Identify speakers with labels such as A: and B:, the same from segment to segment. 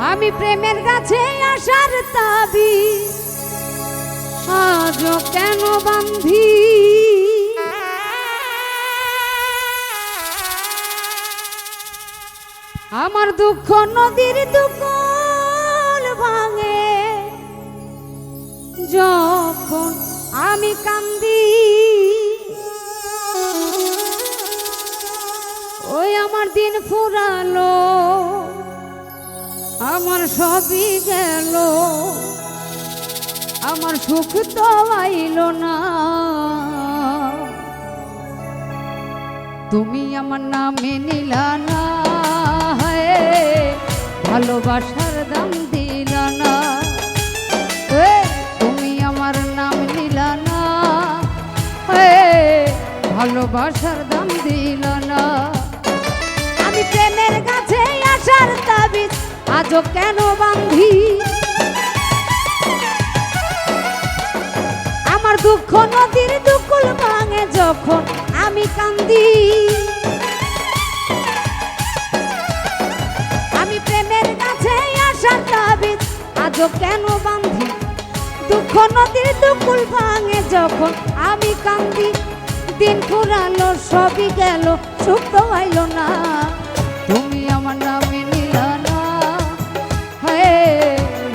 A: আমি প্রেমের কাছে আসার দাবি আজও কেন বান্ধি আমার দুঃখ নদীর দুকুল ভাঙে যখন আমি কান্দি ওই আমার দিন ফুরালো আমার সবই গেল আমার সুখ তো আইলো না তুমি আমার নামে নিলা না ভালোবাসার দাম দিলা না তুমি আমার নাম নিলা না ভালোবাসার দাম দিলা না আমি প্রেমের কাছে আসার তাবিজ আজও কেন বান্ধি আমার দুঃখ নদীর দুকুল ভাঙে যখন আমি কান্দি আমি প্রেমের কাছে আসার তাবিজ আজও কেন বান্ধি দুঃখ নদীর দুকুল ভাঙে যখন আমি কান্দি দিন ফুরালো সবই গেল সুখ তো আইলো না তুমি আমার নামে নিলা না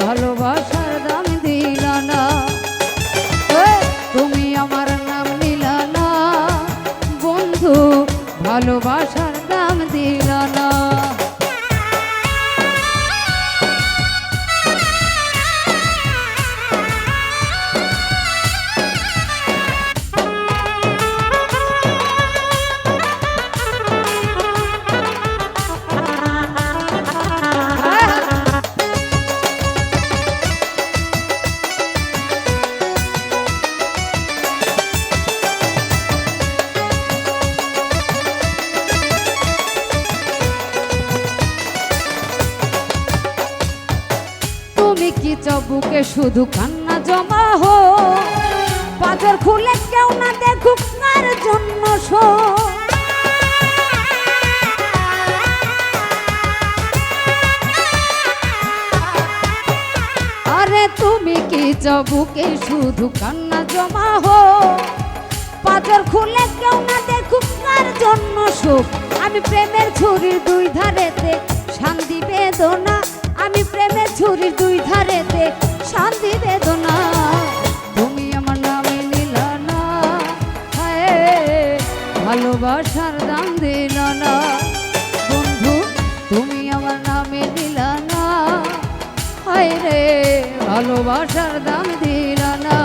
A: ভালোবাসার দাম দিলা না তুমি আমার নাম নিলা না বন্ধু ভালোবাসার দাম দিলা না বুকে শুধু কান্না জমা হো বাজার খুলে কেউ না দেখুক কার জন্য শো আরে তুমি কি বুকে শুধু কান্না জমা হো বাজার খুলে কেউ না দেখুক কার জন্য সুখ আমি প্রেমের ছুরির দুই ধারেতে শান্তি বেদনা আমি প্রেমের ছুরির দুই ধারেতে শান্তি বেদনা তুমি আমার নামে নিলা না ভালোবাসার দাম দিলা না বন্ধু তুমি আমার নামে নিলা না রে ভালোবাসার দাম দিলা না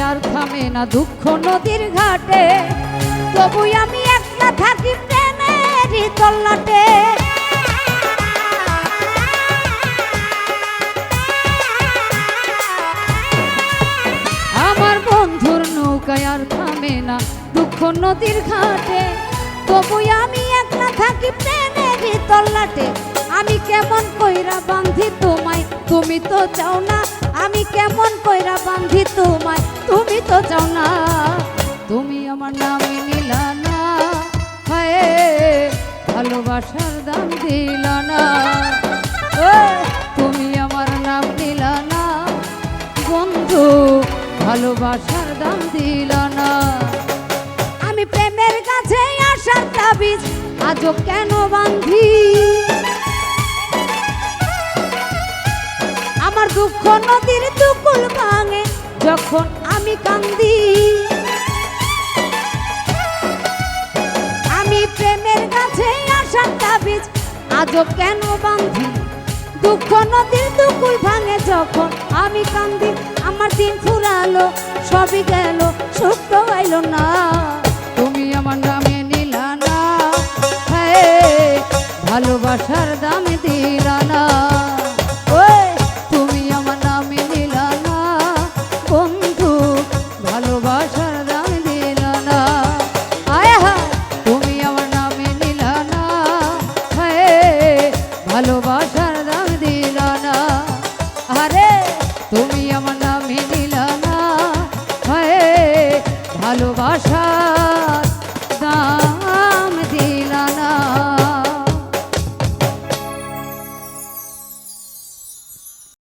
A: আর থামে না দুঃখ নদীর ঘাটে তবু আমি একলা থাকি প্রেমেরই তল্লাটে আমার বন্ধুর নৌকায় আর থামে না দুঃখ নদীর ঘাটে তবু আমি একলা থাকি প্রেমেরই তল্লাটে আমি কেমন কইরা বান্ধি তোমায় তুমি তো চাও না আমি কেমন কইরা বান্ধি তোমায় তুমি তো চাও না তুমি আমার নামে নিলা না ভালোবাসার দাম দিলা না তুমি আমার নাম নিলা না বন্ধু ভালোবাসার দাম দিলা না আমি প্রেমের কাছে আসার তাবিজ আজও কেন বান্ধি আমার দুঃখ নদীর দুকুল ভাঙে যখন আমি কান্দি আমি প্রেমের কাছে আসার তাবিজ আজও কেন বান্ধি দুঃখ নদীর দুকুল ভাঙে যখন আমি কান্দি আমার দিন ফুরালো সবই গেল সুখ তো আইলো না তুমি আমার নামে নিলা না হ্যাঁ ভালোবাসার দাম দিলা না ওই তুমি আমার নামে নিলা না বন্ধু ভালোবাসার দাম দিলা না আয় হায় তুমি আমার নামে নিলা না হ্যাঁ ভালোবাসার দাম দিলা না আরে তুমি আমার নামে নিলা না হ্যাঁ ভালোবাসা